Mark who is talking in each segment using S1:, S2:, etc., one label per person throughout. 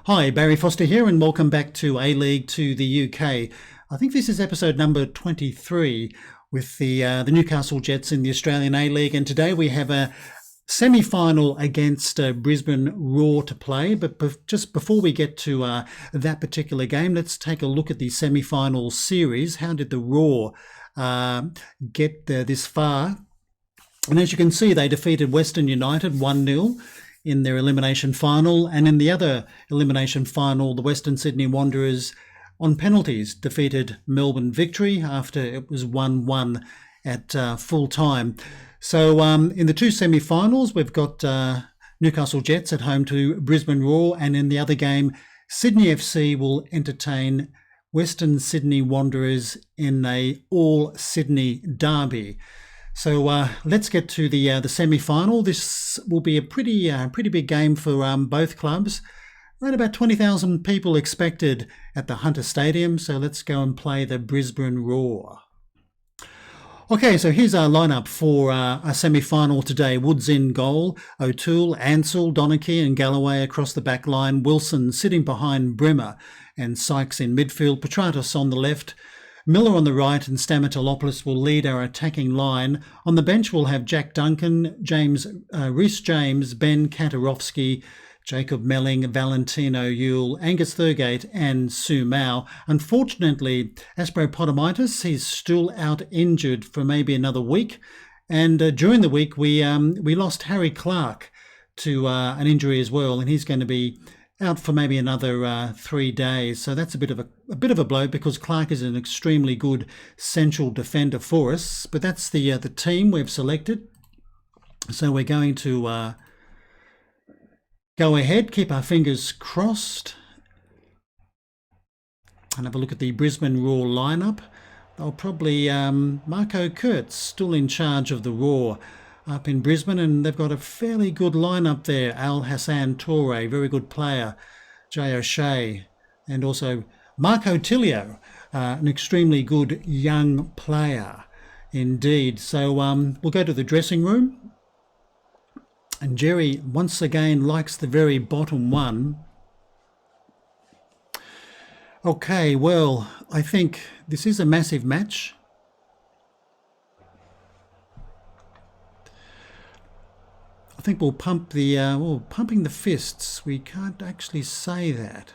S1: Hi, Barry Foster here, and welcome back to A-League to the UK. I think this is episode number 23 with the Newcastle Jets in the Australian A-League, and today we have a semi-final against Brisbane Roar to play. But just before we get to that particular game, let's take a look at the semi-final series. How did the Roar get this far? And as you can see, they defeated Western United 1-0 in their elimination final, and in the other elimination final, the Western Sydney Wanderers on penalties defeated Melbourne Victory after it was 1-1 at full time. So in the two semi-finals, we've got Newcastle Jets at home to Brisbane Roar, and in the other game, Sydney FC will entertain Western Sydney Wanderers in a all-Sydney derby. So let's get to the semi-final. This will be a pretty big game for both clubs. Around about 20,000 people expected at the Hunter Stadium. So let's go and play the Brisbane Roar. Okay, so here's our lineup for our semi-final today. Woods in goal, O'Toole, Ansell, Donachie and Galloway across the back line. Wilson sitting behind Bremer and Sykes in midfield. Petratos on the left. Miller on the right and Stamatolopoulos will lead our attacking line. On the bench we'll have Jack Duncan, Rhys James, Ben Kantarowski, Jacob Melling, Valentino Yule, Angus Thurgate and Sue Mao. Unfortunately, Aspro Potamaitis, he's still out injured for maybe another week. And during the week we lost Harry Clark to an injury as well, and he's going to be out for maybe another 3 days. So that's a bit of a blow, because Clark is an extremely good central defender for us. But that's the team we've selected. So we're going to go ahead, keep our fingers crossed, and have a look at the Brisbane Roar lineup. They'll probably Marco Kurtz still in charge of the Roar up in Brisbane, and they've got a fairly good lineup there. Al Hassan Toure, very good player. Jay O'Shea, and also Marco Tilio, an extremely good young player indeed. So we'll go to the dressing room, and Jerry once again likes the very bottom one. Okay, well, I think this is a massive match. I think we'll pump the pumping the fists. We can't actually say that.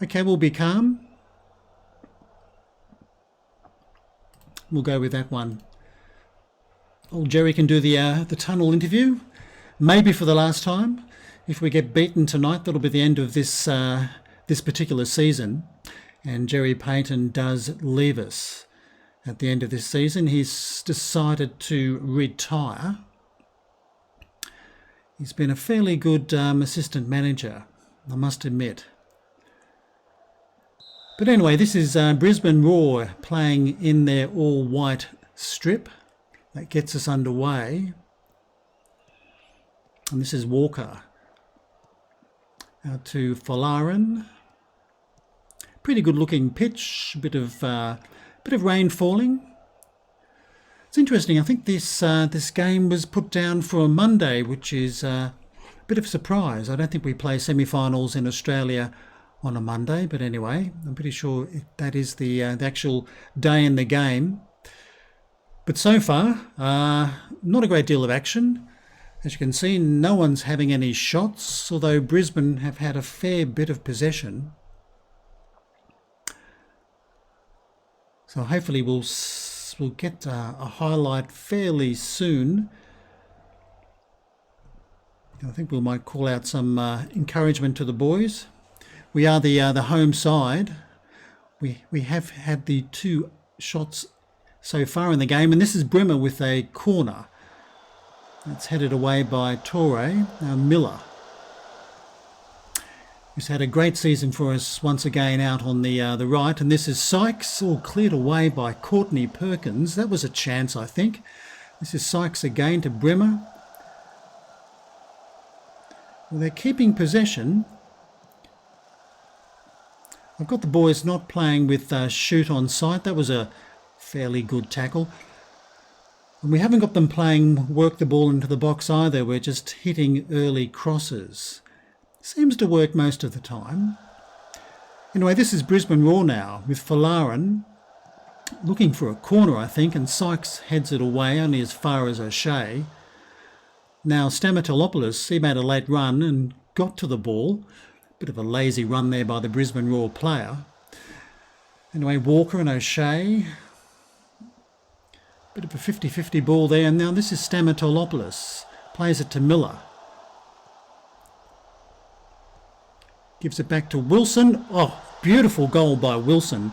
S1: Okay, we'll be calm. We'll go with that one. Old Jerry can do the tunnel interview, maybe for the last time. If we get beaten tonight, that'll be the end of this this particular season, and Jerry Payton does leave us. At the end of this season, he's decided to retire. He's been a fairly good assistant manager, I must admit. But anyway, this is Brisbane Roar playing in their all-white strip. That gets us underway. And this is Walker. Out to Folarin. Pretty good-looking pitch. A bit of rain falling. It's interesting. I think this game was put down for a Monday, which is a bit of a surprise. I don't think we play semi-finals in Australia on a Monday, but anyway, I'm pretty sure that is the actual day in the game. But so far, not a great deal of action. As you can see, no one's having any shots, although Brisbane have had a fair bit of possession. So hopefully we'll get a highlight fairly soon. I think we might call out some encouragement to the boys. We are the home side. We have had the 2 shots so far in the game, and this is Bremer with a corner. It's headed away by Toure. Miller, who's had a great season for us once again out on the right. And this is Sykes, all cleared away by Courtney Perkins. That was a chance, I think. This is Sykes again to Bremer. Well, they're keeping possession. I've got the boys not playing with shoot on sight. That was a fairly good tackle. And we haven't got them playing work the ball into the box either. We're just hitting early crosses. Seems to work most of the time. Anyway, this is Brisbane Roar now with Falarin looking for a corner, I think, and Sykes heads it away only as far as O'Shea. Now Stamatolopoulos, he made a late run and got to the ball. Bit of a lazy run there by the Brisbane Roar player. Anyway, Walker and O'Shea. Bit of a 50-50 ball there. And now this is Stamatolopoulos. Plays it to Miller. Gives it back to Wilson. Oh, beautiful goal by Wilson.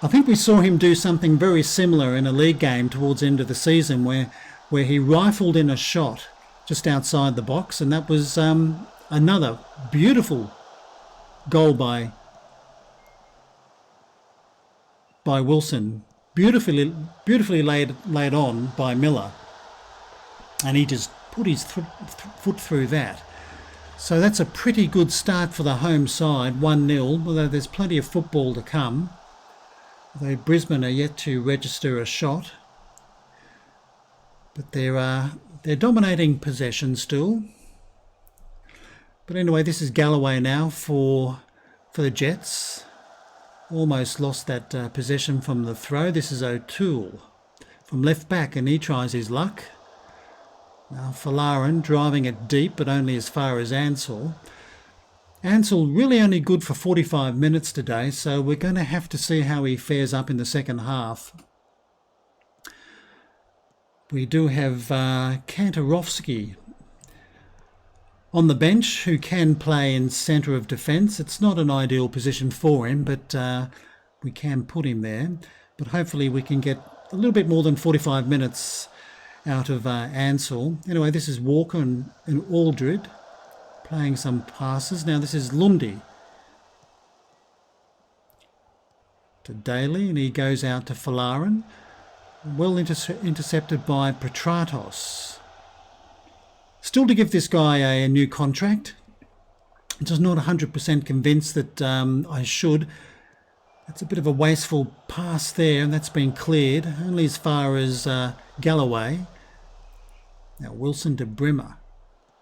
S1: I think we saw him do something very similar in a league game towards the end of the season where he rifled in a shot just outside the box, and that was another beautiful goal by Wilson. Beautifully laid on by Miller, and he just put his foot through that. So that's a pretty good start for the home side, 1-0, although there's plenty of football to come. Though Brisbane are yet to register a shot. But they're dominating possession still. But anyway, this is Galloway now for the Jets. Almost lost that possession from the throw. This is O'Toole from left back, and he tries his luck. Now Falarin driving it deep, but only as far as Ansell. Ansell really only good for 45 minutes today, so we're going to have to see how he fares up in the second half. We do have Kantarovsky on the bench, who can play in centre of defence. It's not an ideal position for him, but we can put him there. But hopefully we can get a little bit more than 45 minutes out of Ansell. Anyway, this is Walker and Aldred playing some passes. Now this is Lundy to Daly, and he goes out to Falarin. Well intercepted by Petratos. Still to give this guy a new contract. I'm just not 100% convinced that I should. It's a bit of a wasteful pass there, and that's been cleared only as far as Galloway. Now Wilson to Brimmer.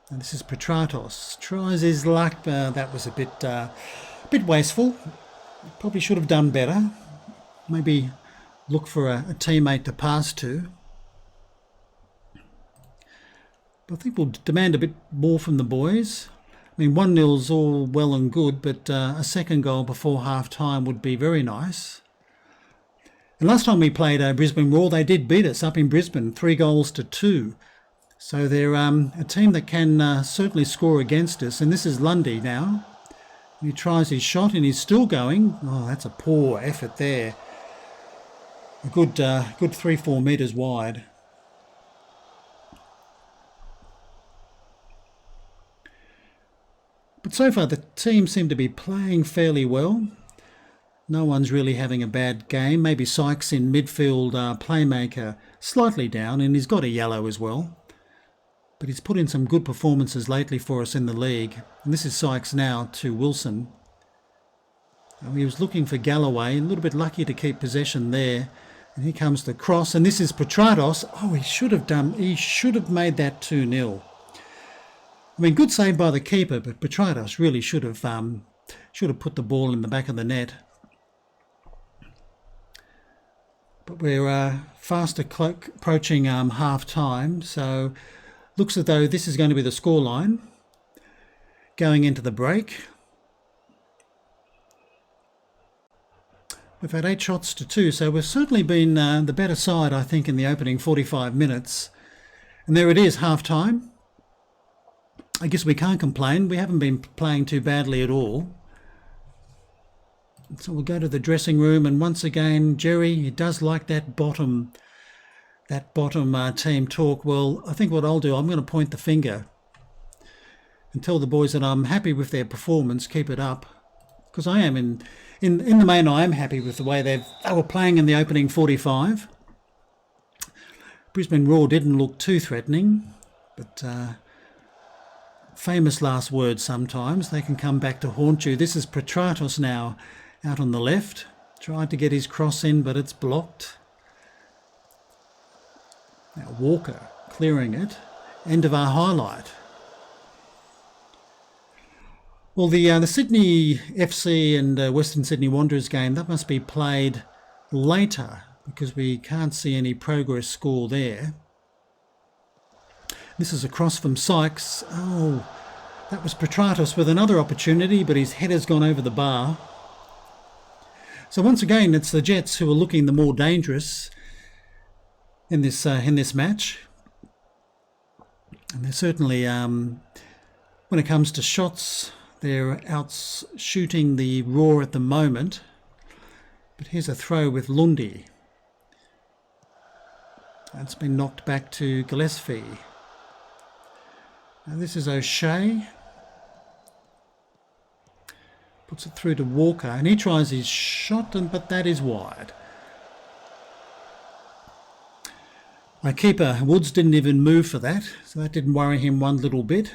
S1: And this is Petratos. Tries his luck. That was a bit wasteful. Probably should have done better. Maybe look for a teammate to pass to. But I think we'll demand a bit more from the boys. I mean, 1-0's all well and good, but a second goal before half-time would be very nice. And last time we played Brisbane Roar, they did beat us up in Brisbane, 3-2. So they're a team that can certainly score against us. And this is Lundy now. He tries his shot and he's still going. Oh, that's a poor effort there. A good 3-4 metres wide. But so far the team seem to be playing fairly well. No one's really having a bad game. Maybe Sykes in midfield, playmaker, slightly down, and he's got a yellow as well. But he's put in some good performances lately for us in the league. And this is Sykes now to Wilson. He was looking for Galloway, a little bit lucky to keep possession there. And here comes the cross, and this is Petratos. Oh, he should have made that 2-0. I mean, good save by the keeper, but Petratos really should have put the ball in the back of the net. But we're fast approaching half time, so looks as though this is going to be the scoreline going into the break. We've had 8 shots to 2, so we've certainly been the better side, I think, in the opening 45 minutes. And there it is, half time. I guess we can't complain. We haven't been playing too badly at all. So we'll go to the dressing room, and once again, Jerry, he does like that bottom team talk. Well, I think what I'll do, I'm going to point the finger and tell the boys that I'm happy with their performance. Keep it up, because I am in the main. I am happy with the way they were playing in the opening 45. Brisbane Roar didn't look too threatening, but famous last words sometimes. They can come back to haunt you. This is Petratos now out on the left. Tried to get his cross in, but it's blocked. Now Walker clearing it. End of our highlight. Well, the Sydney FC and Western Sydney Wanderers game, that must be played later because we can't see any progress score there. This is across from Sykes. Oh, that was Petratos with another opportunity, but his head has gone over the bar. So once again, it's the Jets who are looking the more dangerous in this match. And they're certainly, when it comes to shots, they're out shooting the Raw at the moment. But here's a throw with Lundy. That's been knocked back to Gillespie. Now this is O'Shea. Puts it through to Walker, and he tries his shot, but that is wide. My keeper, Woods, didn't even move for that, so that didn't worry him one little bit.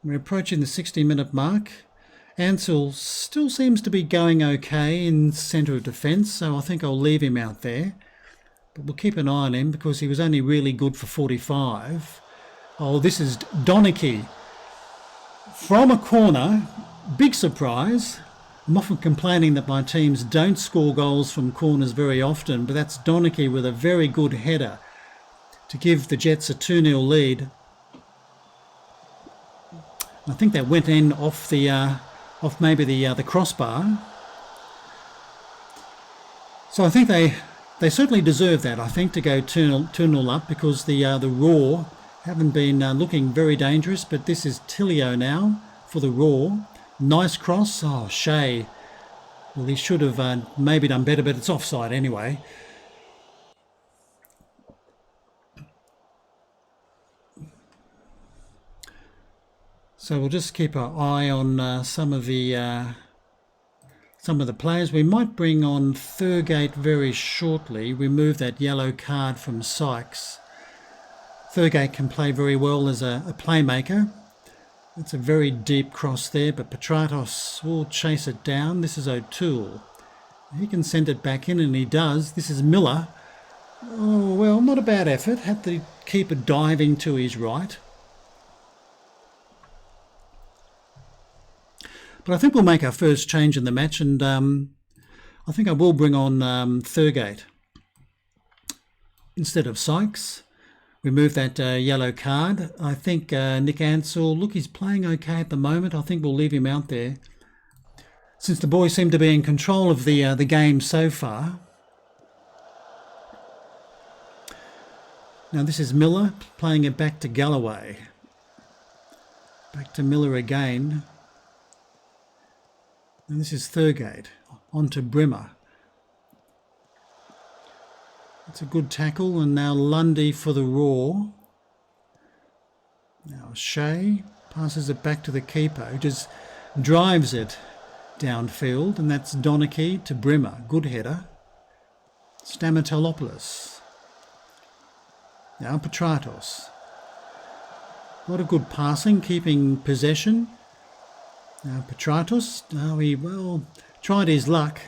S1: We're approaching the 60-minute mark. Ansell still seems to be going okay in centre of defence, so I think I'll leave him out there. But we'll keep an eye on him because he was only really good for 45. Oh, this is Donachie. From a corner, big surprise. I'm often complaining that my teams don't score goals from corners very often, but that's Donachie with a very good header to give the Jets a 2-0 lead. I think that went in off maybe the crossbar. So I think they certainly deserve that, I think, to go 2-0 up because the Raw haven't been looking very dangerous, but this is Tilio now for the Raw. Nice cross. Oh, Shea. Well, he should have maybe done better, but it's offside anyway. So we'll just keep our eye on some of the players. We might bring on Thurgate very shortly. Remove that yellow card from Sykes. Thurgate can play very well as a playmaker. It's a very deep cross there, but Petratos will chase it down. This is O'Toole. He can send it back in, and he does. This is Miller. Oh, well, not a bad effort. Had the keeper diving to his right. But I think we'll make our first change in the match, and I think I will bring on Thurgate instead of Sykes. Remove that yellow card. I think Nick Ansell, look, he's playing okay at the moment. I think we'll leave him out there since the boys seem to be in control of the game so far. Now this is Miller playing it back to Galloway. Back to Miller again. And this is Thurgate. On to Brimmer. It's a good tackle, and now Lundy for the Raw. Now Shea passes it back to the keeper, who just drives it downfield, and that's Donachie to Brimmer. Good header. Stamatolopoulos. Now Petratos. A lot of good passing, keeping possession. Now Petratos, he tried his luck.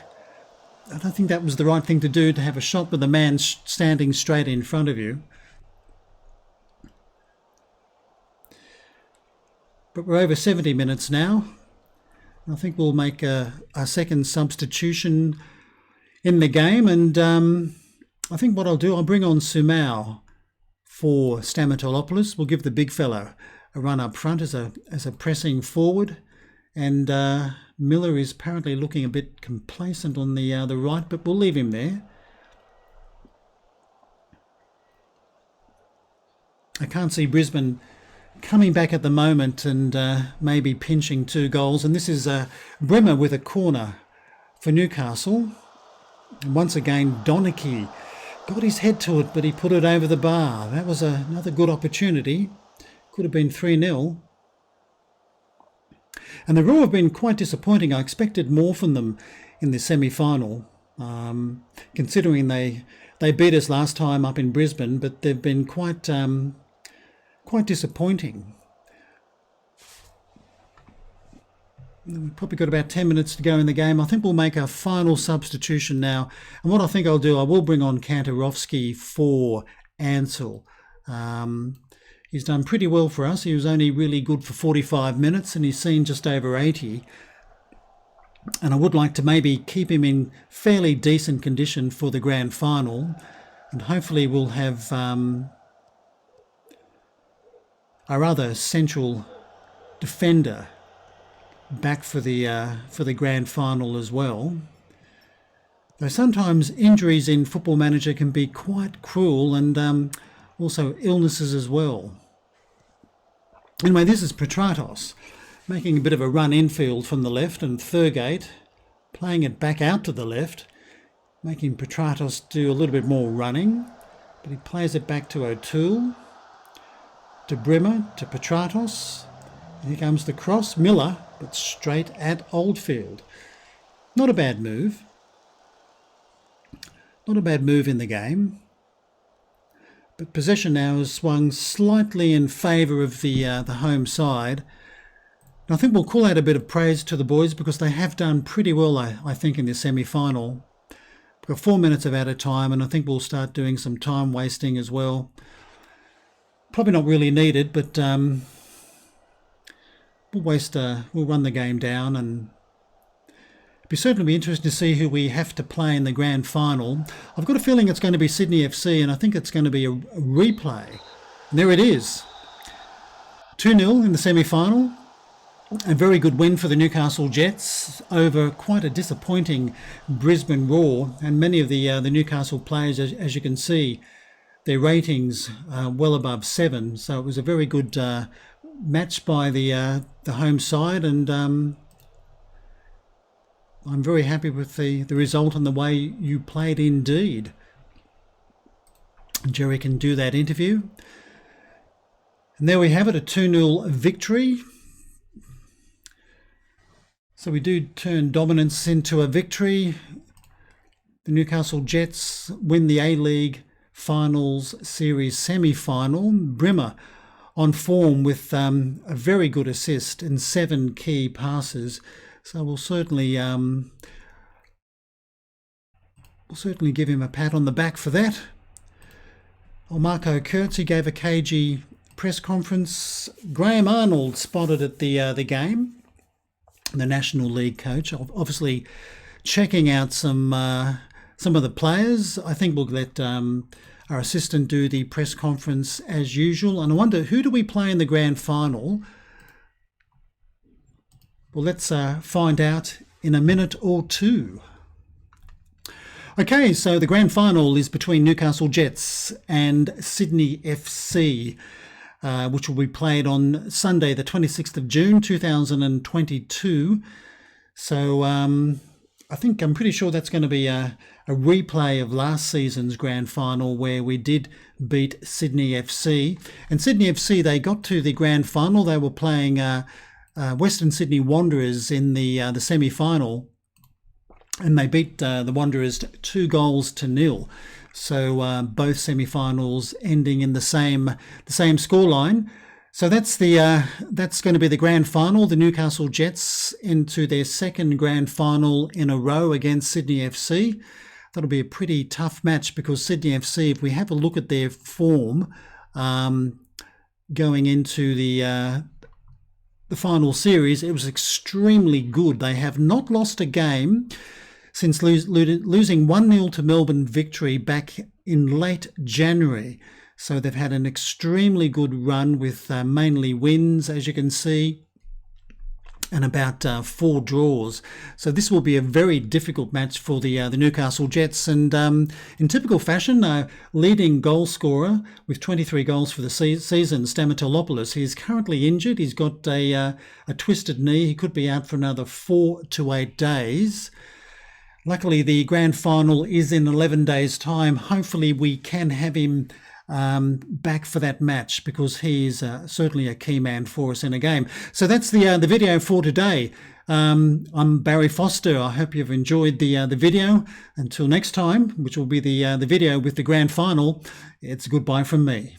S1: I don't think that was the right thing to do, to have a shot with a man standing straight in front of you. But we're over 70 minutes now. I think we'll make a second substitution in the game. And I think what I'll do, I'll bring on Sumau for Stamatolopoulos. We'll give the big fellow a run up front as a pressing forward. And Miller is apparently looking a bit complacent on the right, but we'll leave him there. I can't see Brisbane coming back at the moment and maybe pinching 2 goals. And this is Brimmer with a corner for Newcastle. And once again, Donachie got his head to it, but he put it over the bar. That was another good opportunity. Could have been 3-0. And the Raw have been quite disappointing. I expected more from them in the semi-final, considering they beat us last time up in Brisbane, but they've been quite disappointing. We've probably got about 10 minutes to go in the game. I think we'll make our final substitution now. And what I think I'll do, I will bring on Kantarovski for Ansel. He's done pretty well for us. He was only really good for 45 minutes and he's seen just over 80. And I would like to maybe keep him in fairly decent condition for the grand final. And hopefully we'll have our other central defender back for the grand final as well. Though sometimes injuries in Football Manager can be quite cruel, and also illnesses as well. Anyway, this is Petratos making a bit of a run infield from the left, and Thurgate playing it back out to the left, making Petratos do a little bit more running, but he plays it back to O'Toole, to Brimmer, to Petratos. Here comes the cross, Miller, but straight at Oldfield. Not a bad move. Not a bad move in the game. But possession now has swung slightly in favour of the home side. And I think we'll call out a bit of praise to the boys because they have done pretty well, I think, in this semi-final. We've got 4 minutes of added time, and I think we'll start doing some time wasting as well. Probably not really needed, but we'll run the game down, and it'll certainly be interesting to see who we have to play in the grand final. I've got a feeling it's going to be Sydney FC, and I think it's going to be a replay. And there it is. 2-0 in the semi-final. A very good win for the Newcastle Jets over quite a disappointing Brisbane Roar, and many of the Newcastle players, as you can see, their ratings well above 7. So it was a very good match by the home side, and I'm very happy with the result and the way you played indeed. Jerry can do that interview. And there we have it, a 2-0 victory. So we do turn dominance into a victory. The Newcastle Jets win the A-League Finals Series semi-final. Brimmer on form with a very good assist and 7 key passes. So we'll certainly give him a pat on the back for that. Well, Marco Kurtz, he gave a cagey press conference. Graham Arnold spotted at the game, the National League coach, obviously checking out some of the players. I think we'll let our assistant do the press conference as usual. And I wonder, who do we play in the grand final? Well, let's find out in a minute or two. Okay, so the grand final is between Newcastle Jets and Sydney FC, which will be played on Sunday, the 26th of June, 2022. So I'm pretty sure that's going to be a replay of last season's grand final where we did beat Sydney FC. And Sydney FC, they got to the grand final. They were playing Western Sydney Wanderers in the semi-final, and they beat the Wanderers 2-0. So both semi-finals ending in the same scoreline. So that's going to be the grand final. The Newcastle Jets into their second grand final in a row against Sydney FC. That'll be a pretty tough match because Sydney FC, if we have a look at their form going into the final series, it was extremely good. They have not lost a game since losing 1-0 to Melbourne Victory back in late January. So they've had an extremely good run with mainly wins, as you can see, and about 4 draws. So this will be a very difficult match for the Newcastle Jets. And in typical fashion, leading goal scorer with 23 goals for the season, Stamatolopoulos, he is currently injured. He's got a twisted knee. He could be out for another 4 to 8 days. Luckily, the grand final is in 11 days' time. Hopefully, we can have him back for that match because he's certainly a key man for us in a game. So that's the video for today. I'm Barry Foster. I hope you've enjoyed the video. Until next time, which will be the video with the grand final, it's goodbye from me.